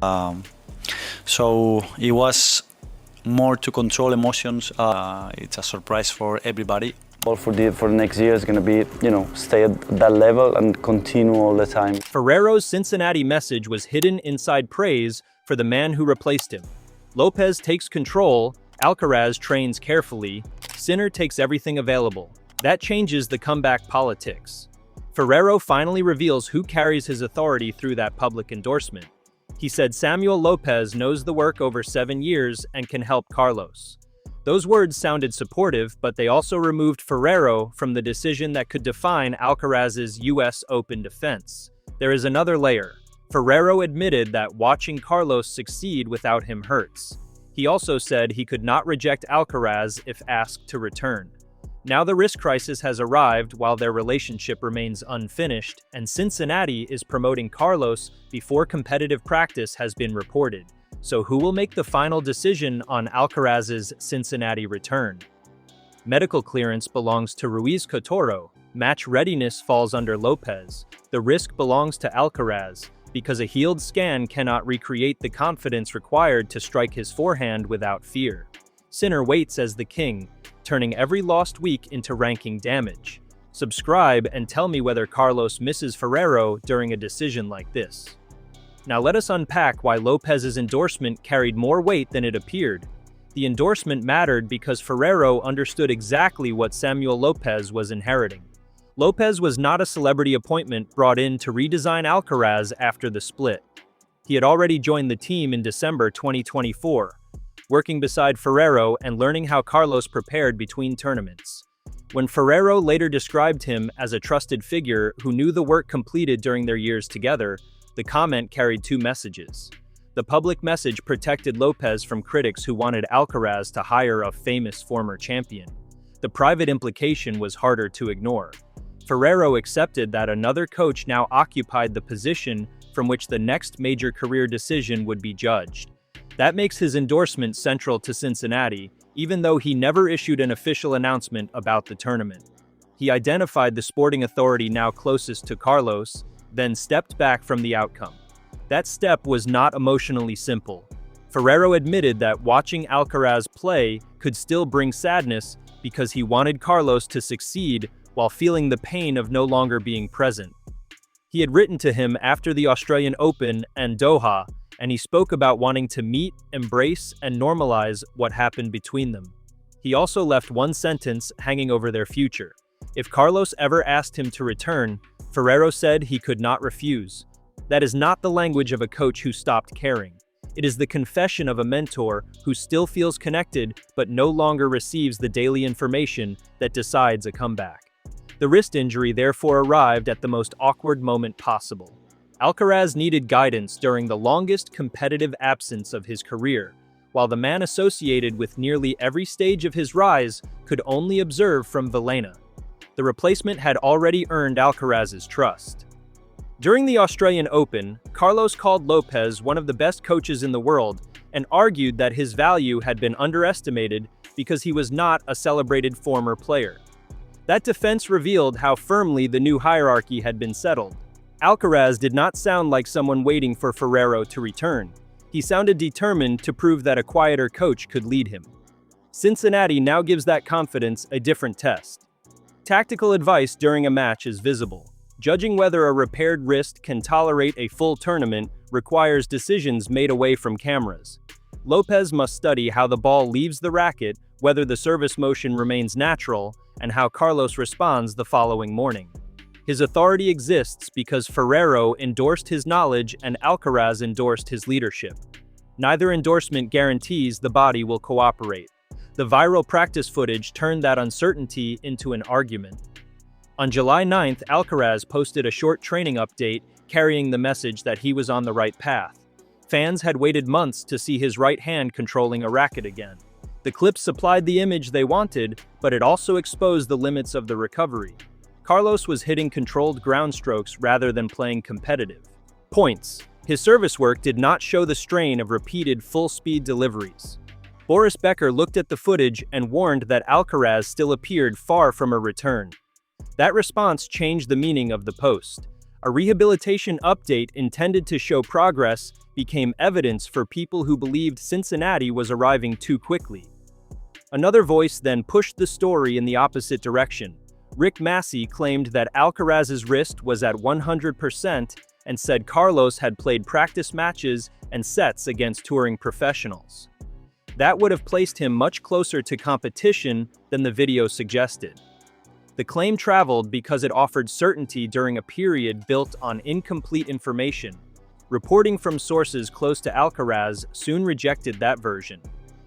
Um, so it was more to control emotions. It's a surprise for everybody. Goal for the next year is going to be, stay at that level and continue all the time. Ferrero's Cincinnati message was hidden inside praise for the man who replaced him. Lopez takes control, Alcaraz trains carefully, Sinner takes everything available. That changes the comeback politics. Ferrero finally reveals who carries his authority through that public endorsement. He said Samuel Lopez knows the work over 7 years and can help Carlos. Those words sounded supportive, but they also removed Ferrero from the decision that could define Alcaraz's US Open defense. There is another layer. Ferrero admitted that watching Carlos succeed without him hurts. He also said he could not reject Alcaraz if asked to return. Now the risk crisis has arrived while their relationship remains unfinished, and Cincinnati is promoting Carlos before competitive practice has been reported. So who will make the final decision on Alcaraz's Cincinnati return? Medical clearance belongs to Ruiz Cotoro. Match readiness falls under Lopez. The risk belongs to Alcaraz, because a healed scan cannot recreate the confidence required to strike his forehand without fear. Sinner waits as the king, turning every lost week into ranking damage. Subscribe and tell me whether Carlos misses Ferrero during a decision like this. Now let us unpack why Lopez's endorsement carried more weight than it appeared. The endorsement mattered because Ferrero understood exactly what Samuel Lopez was inheriting. Lopez was not a celebrity appointment brought in to redesign Alcaraz after the split. He had already joined the team in December 2024, working beside Ferrero and learning how Carlos prepared between tournaments. When Ferrero later described him as a trusted figure who knew the work completed during their years together, the comment carried two messages. The public message protected Lopez from critics who wanted Alcaraz to hire a famous former champion. The private implication was harder to ignore. Ferrero accepted that another coach now occupied the position from which the next major career decision would be judged. That makes his endorsement central to Cincinnati, even though he never issued an official announcement about the tournament. He identified the sporting authority now closest to Carlos, then stepped back from the outcome. That step was not emotionally simple. Ferrero admitted that watching Alcaraz play could still bring sadness because he wanted Carlos to succeed while feeling the pain of no longer being present. He had written to him after the Australian Open and Doha, and he spoke about wanting to meet, embrace, and normalize what happened between them. He also left one sentence hanging over their future. If Carlos ever asked him to return, Ferrero said he could not refuse. That is not the language of a coach who stopped caring. It is the confession of a mentor who still feels connected but no longer receives the daily information that decides a comeback. The wrist injury therefore arrived at the most awkward moment possible. Alcaraz needed guidance during the longest competitive absence of his career, while the man associated with nearly every stage of his rise could only observe from Vilhena. The replacement had already earned Alcaraz's trust. During the Australian Open, Carlos called Lopez one of the best coaches in the world and argued that his value had been underestimated because he was not a celebrated former player. That defense revealed how firmly the new hierarchy had been settled. Alcaraz did not sound like someone waiting for Ferrero to return. He sounded determined to prove that a quieter coach could lead him. Cincinnati now gives that confidence a different test. Tactical advice during a match is visible. Judging whether a repaired wrist can tolerate a full tournament requires decisions made away from cameras. Lopez must study how the ball leaves the racket, whether the service motion remains natural, and how Carlos responds the following morning. His authority exists because Ferrero endorsed his knowledge and Alcaraz endorsed his leadership. Neither endorsement guarantees the body will cooperate. The viral practice footage turned that uncertainty into an argument. On July 9th, Alcaraz posted a short training update carrying the message that he was on the right path. Fans had waited months to see his right hand controlling a racket again. The clips supplied the image they wanted, but it also exposed the limits of the recovery. Carlos was hitting controlled ground strokes rather than playing competitive. Points. His service work did not show the strain of repeated full-speed deliveries. Boris Becker looked at the footage and warned that Alcaraz still appeared far from a return. That response changed the meaning of the post. A rehabilitation update intended to show progress became evidence for people who believed Cincinnati was arriving too quickly. Another voice then pushed the story in the opposite direction. Rick Massey claimed that Alcaraz's wrist was at 100% and said Carlos had played practice matches and sets against touring professionals. That would have placed him much closer to competition than the video suggested. The claim traveled because it offered certainty during a period built on incomplete information. Reporting from sources close to Alcaraz soon rejected that version.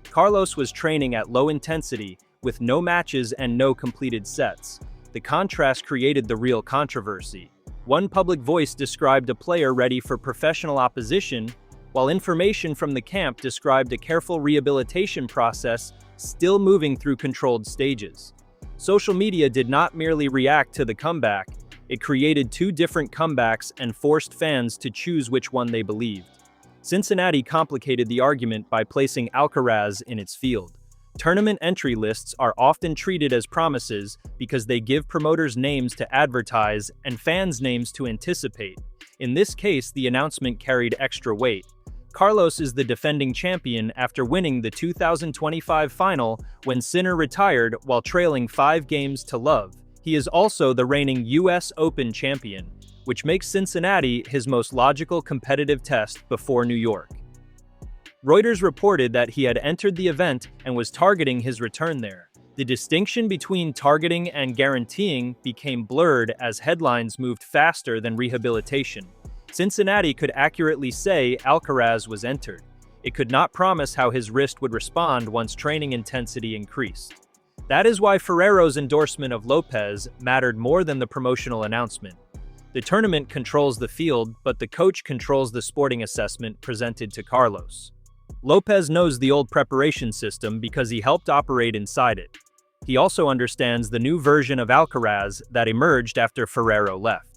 Carlos was training at low intensity, with no matches and no completed sets. The contrast created the real controversy. One public voice described a player ready for professional opposition, while information from the camp described a careful rehabilitation process still moving through controlled stages. Social media did not merely react to the comeback, it created two different comebacks and forced fans to choose which one they believed. Cincinnati complicated the argument by placing Alcaraz in its field. Tournament entry lists are often treated as promises because they give promoters names to advertise and fans names to anticipate. In this case, the announcement carried extra weight. Carlos is the defending champion after winning the 2025 final when Sinner retired while trailing 5 games to love. He is also the reigning US Open champion, which makes Cincinnati his most logical competitive test before New York. Reuters reported that he had entered the event and was targeting his return there. The distinction between targeting and guaranteeing became blurred as headlines moved faster than rehabilitation. Cincinnati could accurately say Alcaraz was entered. It could not promise how his wrist would respond once training intensity increased. That is why Ferrero's endorsement of Lopez mattered more than the promotional announcement. The tournament controls the field, but the coach controls the sporting assessment presented to Carlos. Lopez knows the old preparation system because he helped operate inside it. He also understands the new version of Alcaraz that emerged after Ferrero left.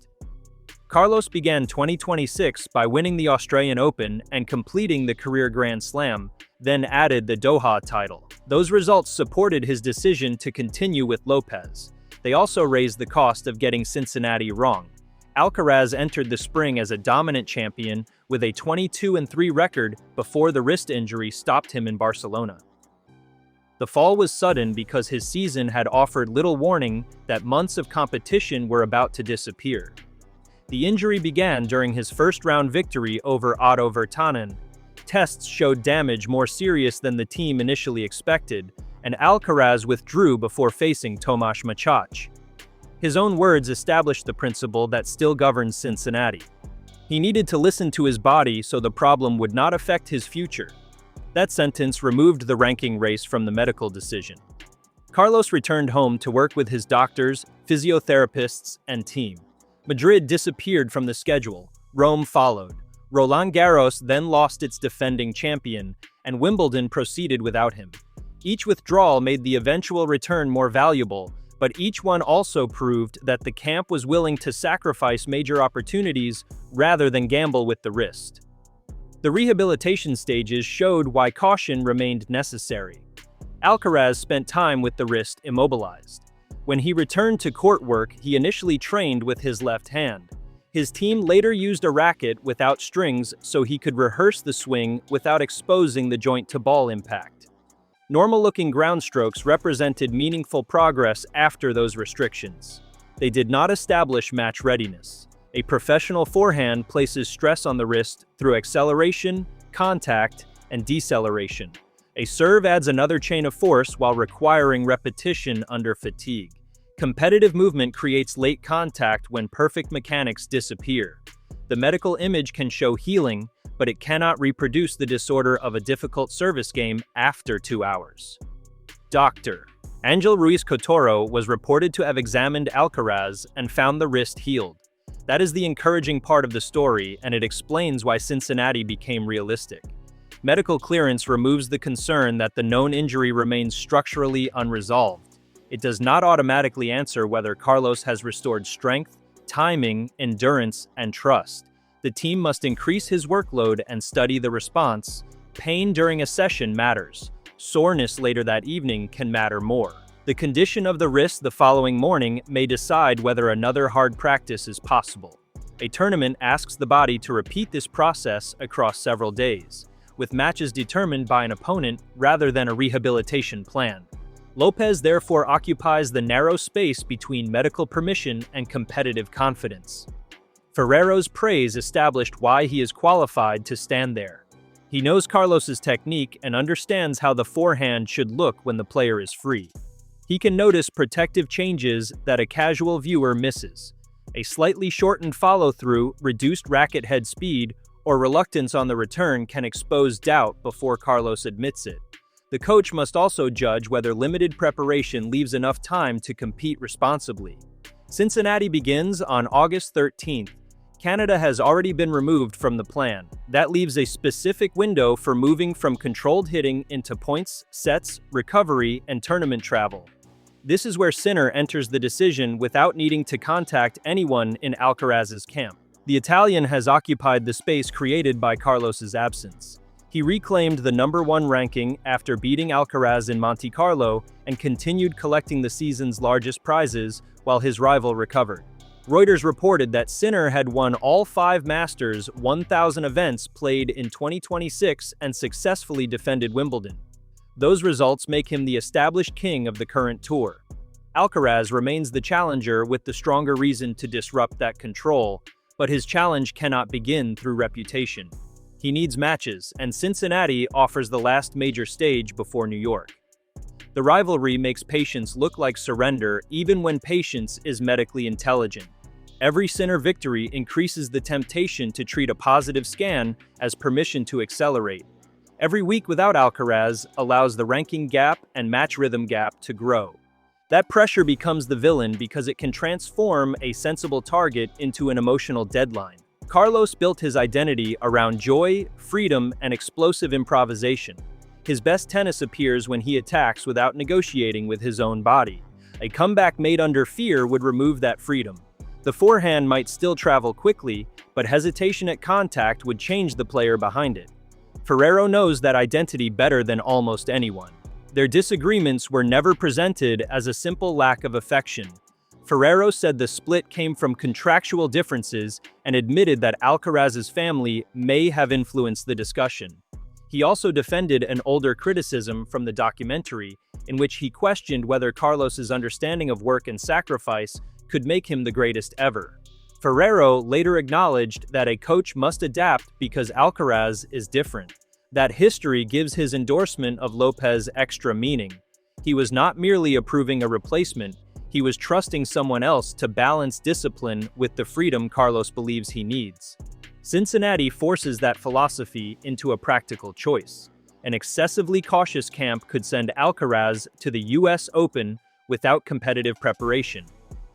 Carlos began 2026 by winning the Australian Open and completing the career Grand Slam, then added the Doha title. Those results supported his decision to continue with Lopez. They also raised the cost of getting Cincinnati wrong. Alcaraz entered the spring as a dominant champion with a 22-3 record before the wrist injury stopped him in Barcelona. The fall was sudden because his season had offered little warning that months of competition were about to disappear. The injury began during his first-round victory over Otto Virtanen. Tests showed damage more serious than the team initially expected, and Alcaraz withdrew before facing Tomasz Machach. His own words established the principle that still governs Cincinnati. He needed to listen to his body so the problem would not affect his future. That sentence removed the ranking race from the medical decision. Carlos returned home to work with his doctors, physiotherapists, and team. Madrid disappeared from the schedule. Rome followed. Roland Garros then lost its defending champion, and Wimbledon proceeded without him. Each withdrawal made the eventual return more valuable, but each one also proved that the camp was willing to sacrifice major opportunities rather than gamble with the wrist. The rehabilitation stages showed why caution remained necessary. Alcaraz spent time with the wrist immobilized. When he returned to court work, he initially trained with his left hand. His team later used a racket without strings so he could rehearse the swing without exposing the joint to ball impact. Normal-looking ground strokes represented meaningful progress after those restrictions. They did not establish match readiness. A professional forehand places stress on the wrist through acceleration, contact, and deceleration. A serve adds another chain of force while requiring repetition under fatigue. Competitive movement creates late contact when perfect mechanics disappear. The medical image can show healing, but it cannot reproduce the disorder of a difficult service game after 2 hours. Dr. Angel Ruiz Cotoro was reported to have examined Alcaraz and found the wrist healed. That is the encouraging part of the story, and it explains why Cincinnati became realistic. Medical clearance removes the concern that the known injury remains structurally unresolved. It does not automatically answer whether Carlos has restored strength, timing, endurance, and trust. The team must increase his workload and study the response. Pain during a session matters. Soreness later that evening can matter more. The condition of the wrist the following morning may decide whether another hard practice is possible. A tournament asks the body to repeat this process across several days, with matches determined by an opponent rather than a rehabilitation plan. Lopez therefore occupies the narrow space between medical permission and competitive confidence. Ferrero's praise established why he is qualified to stand there. He knows Carlos's technique and understands how the forehand should look when the player is free. He can notice protective changes that a casual viewer misses. A slightly shortened follow-through, reduced racket head speed, or reluctance on the return can expose doubt before Carlos admits it. The coach must also judge whether limited preparation leaves enough time to compete responsibly. Cincinnati begins on August 13th. Canada has already been removed from the plan. That leaves a specific window for moving from controlled hitting into points, sets, recovery, and tournament travel. This is where Sinner enters the decision without needing to contact anyone in Alcaraz's camp. The Italian has occupied the space created by Carlos's absence. He reclaimed the #1 ranking after beating Alcaraz in Monte Carlo and continued collecting the season's largest prizes while his rival recovered. Reuters reported that Sinner had won all 5 Masters 1000 events played in 2026 and successfully defended Wimbledon. Those results make him the established king of the current tour. Alcaraz remains the challenger with the stronger reason to disrupt that control, but his challenge cannot begin through reputation. He needs matches, and Cincinnati offers the last major stage before New York. The rivalry makes patience look like surrender even when patience is medically intelligent. Every Sinner victory increases the temptation to treat a positive scan as permission to accelerate. Every week without Alcaraz allows the ranking gap and match rhythm gap to grow. That pressure becomes the villain because it can transform a sensible target into an emotional deadline. Carlos built his identity around joy, freedom, and explosive improvisation. His best tennis appears when he attacks without negotiating with his own body. A comeback made under fear would remove that freedom. The forehand might still travel quickly, but hesitation at contact would change the player behind it. Ferrero knows that identity better than almost anyone. Their disagreements were never presented as a simple lack of affection. Ferrero said the split came from contractual differences and admitted that Alcaraz's family may have influenced the discussion. He also defended an older criticism from the documentary, in which he questioned whether Carlos's understanding of work and sacrifice could make him the greatest ever. Ferrero later acknowledged that a coach must adapt because Alcaraz is different. That history gives his endorsement of Lopez extra meaning. He was not merely approving a replacement, he was trusting someone else to balance discipline with the freedom Carlos believes he needs. Cincinnati forces that philosophy into a practical choice. An excessively cautious camp could send Alcaraz to the US Open without competitive preparation.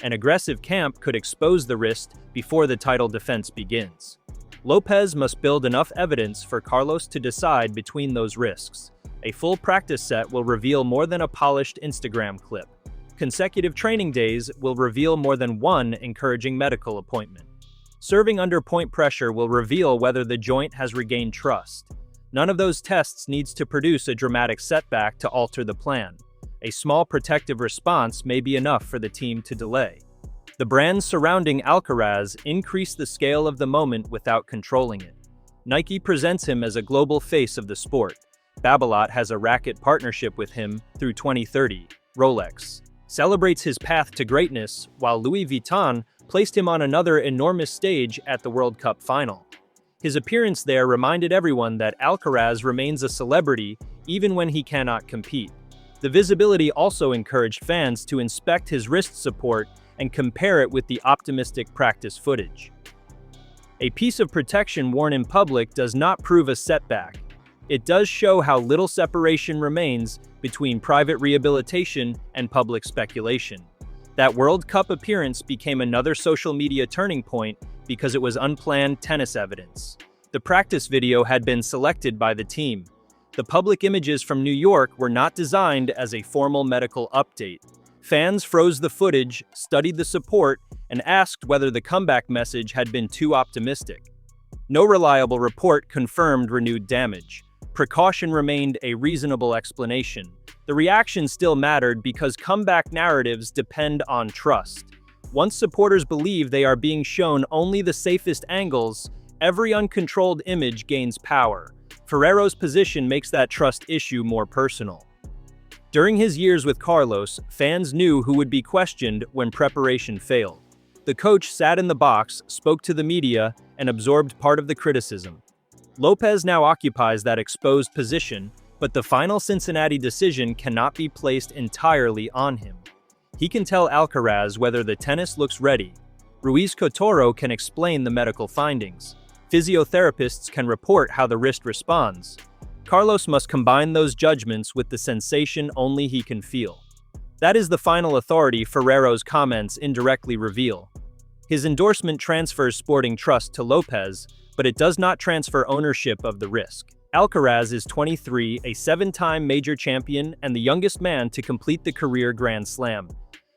An aggressive camp could expose the wrist before the title defense begins. Lopez must build enough evidence for Carlos to decide between those risks. A full practice set will reveal more than a polished Instagram clip. Consecutive training days will reveal more than one encouraging medical appointment. Serving under point pressure will reveal whether the joint has regained trust. None of those tests needs to produce a dramatic setback to alter the plan. A small protective response may be enough for the team to delay. The brands surrounding Alcaraz increase the scale of the moment without controlling it. Nike presents him as a global face of the sport. Babolat has a racket partnership with him through 2030. Rolex celebrates his path to greatness, while Louis Vuitton placed him on another enormous stage at the World Cup final. His appearance there reminded everyone that Alcaraz remains a celebrity even when he cannot compete. The visibility also encouraged fans to inspect his wrist support and compare it with the optimistic practice footage. A piece of protection worn in public does not prove a setback. It does show how little separation remains between private rehabilitation and public speculation. That World Cup appearance became another social media turning point because it was unplanned tennis evidence. The practice video had been selected by the team. The public images from New York were not designed as a formal medical update. Fans froze the footage, studied the support, and asked whether the comeback message had been too optimistic. No reliable report confirmed renewed damage. Precaution remained a reasonable explanation. The reaction still mattered because comeback narratives depend on trust. Once supporters believe they are being shown only the safest angles, every uncontrolled image gains power. Ferrero's position makes that trust issue more personal. During his years with Carlos, fans knew who would be questioned when preparation failed. The coach sat in the box, spoke to the media, and absorbed part of the criticism. Lopez now occupies that exposed position, but the final Cincinnati decision cannot be placed entirely on him. He can tell Alcaraz whether the tennis looks ready. Ruiz Cotoro can explain the medical findings. Physiotherapists can report how the wrist responds. Carlos must combine those judgments with the sensation only he can feel. That is the final authority Ferrero's comments indirectly reveal. His endorsement transfers sporting trust to Lopez, but it does not transfer ownership of the risk. Alcaraz is 23, a 7-time major champion and the youngest man to complete the career Grand Slam.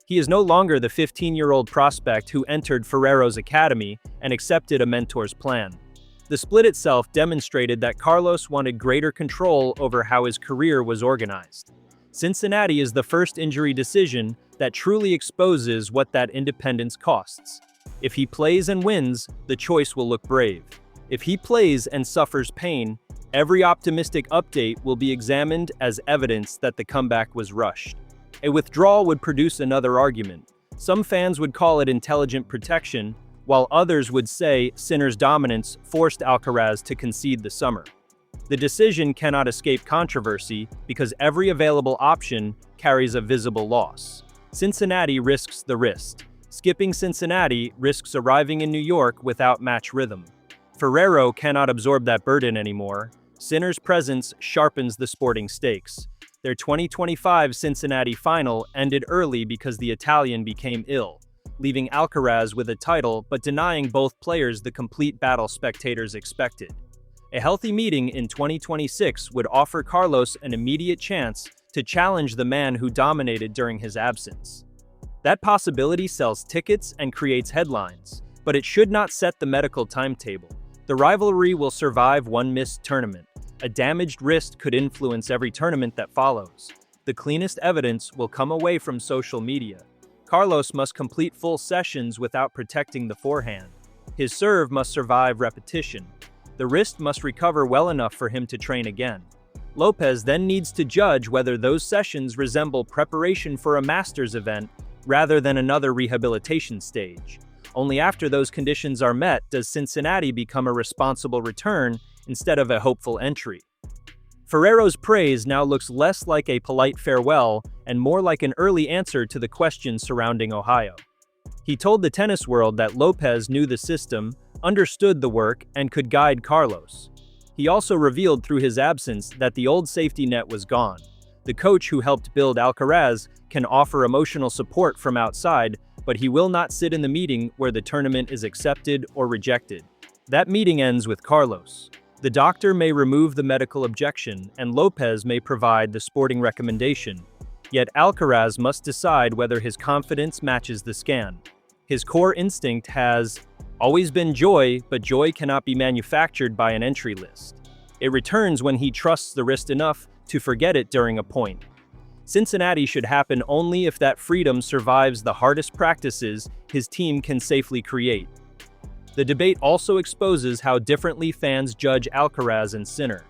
He is no longer the 15-year-old prospect who entered Ferrero's academy and accepted a mentor's plan. The split itself demonstrated that Carlos wanted greater control over how his career was organized. Cincinnati is the first injury decision that truly exposes what that independence costs. If he plays and wins, the choice will look brave. If he plays and suffers pain, every optimistic update will be examined as evidence that the comeback was rushed. A withdrawal would produce another argument. Some fans would call it intelligent protection, while others would say Sinner's dominance forced Alcaraz to concede the summer. The decision cannot escape controversy because every available option carries a visible loss. Cincinnati risks the wrist. Skipping Cincinnati risks arriving in New York without match rhythm. Ferrero cannot absorb that burden anymore. Sinner's presence sharpens the sporting stakes. Their 2025 Cincinnati final ended early because the Italian became ill, leaving Alcaraz with a title but denying both players the complete battle spectators expected. A healthy meeting in 2026 would offer Carlos an immediate chance to challenge the man who dominated during his absence. That possibility sells tickets and creates headlines, but it should not set the medical timetable. The rivalry will survive one missed tournament. A damaged wrist could influence every tournament that follows. The cleanest evidence will come away from social media. Carlos must complete full sessions without protecting the forehand. His serve must survive repetition. The wrist must recover well enough for him to train again. Lopez then needs to judge whether those sessions resemble preparation for a Masters event rather than another rehabilitation stage. Only after those conditions are met does Cincinnati become a responsible return instead of a hopeful entry. Ferrero's praise now looks less like a polite farewell and more like an early answer to the questions surrounding Ohio. He told the tennis world that Lopez knew the system, understood the work, and could guide Carlos. He also revealed through his absence that the old safety net was gone. The coach who helped build Alcaraz can offer emotional support from outside, but he will not sit in the meeting where the tournament is accepted or rejected. That meeting ends with Carlos. The doctor may remove the medical objection, and Lopez may provide the sporting recommendation. Yet Alcaraz must decide whether his confidence matches the scan. His core instinct has always been joy, but joy cannot be manufactured by an entry list. It returns when he trusts the wrist enough to forget it during a point. Cincinnati should happen only if that freedom survives the hardest practices his team can safely create. The debate also exposes how differently fans judge Alcaraz and Sinner.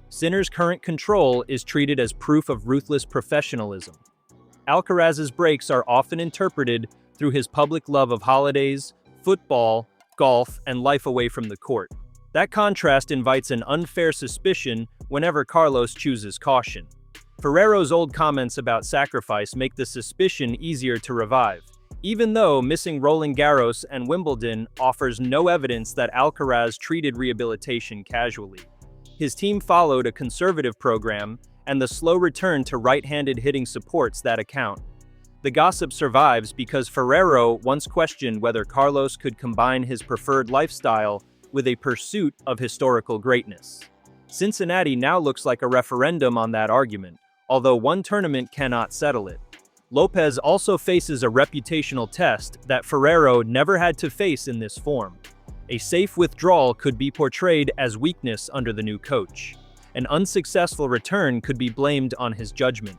Sinner's current control is treated as proof of ruthless professionalism. Alcaraz's breaks are often interpreted through his public love of holidays, football, golf, and life away from the court. That contrast invites an unfair suspicion whenever Carlos chooses caution. Ferrero's old comments about sacrifice make the suspicion easier to revive, even though missing Roland Garros and Wimbledon offers no evidence that Alcaraz treated rehabilitation casually. His team followed a conservative program, and the slow return to right-handed hitting supports that account. The gossip survives because Ferrero once questioned whether Carlos could combine his preferred lifestyle with a pursuit of historical greatness. Cincinnati now looks like a referendum on that argument, although one tournament cannot settle it. Lopez also faces a reputational test that Ferrero never had to face in this form. A safe withdrawal could be portrayed as weakness under the new coach. An unsuccessful return could be blamed on his judgment.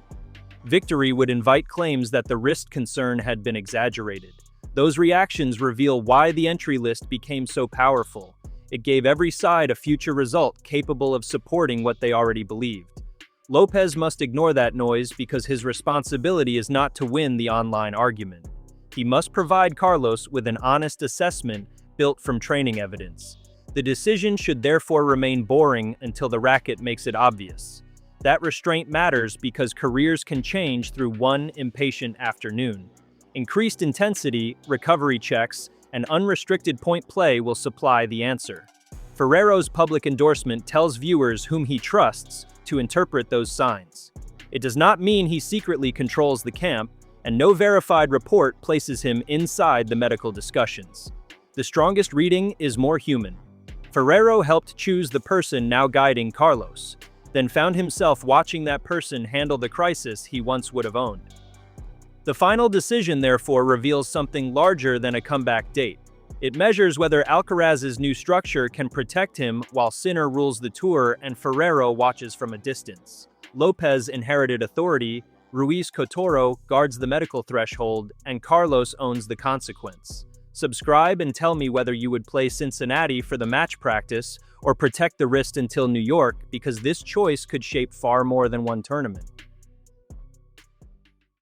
Victory would invite claims that the wrist concern had been exaggerated. Those reactions reveal why the entry list became so powerful. It gave every side a future result capable of supporting what they already believed. Lopez must ignore that noise because his responsibility is not to win the online argument. He must provide Carlos with an honest assessment built from training evidence. The decision should therefore remain boring until the racket makes it obvious. That restraint matters because careers can change through one impatient afternoon. Increased intensity, recovery checks, and unrestricted point play will supply the answer. Ferrero's public endorsement tells viewers whom he trusts to interpret those signs. It does not mean he secretly controls the camp, and no verified report places him inside the medical discussions. The strongest reading is more human. Ferrero helped choose the person now guiding Carlos, then found himself watching that person handle the crisis he once would have owned. The final decision, therefore, reveals something larger than a comeback date. It measures whether Alcaraz's new structure can protect him while Sinner rules the tour and Ferrero watches from a distance. Lopez inherited authority, Ruiz Cotoro guards the medical threshold, and Carlos owns the consequence. Subscribe and tell me whether you would play Cincinnati for the match practice or protect the wrist until New York, because this choice could shape far more than one tournament.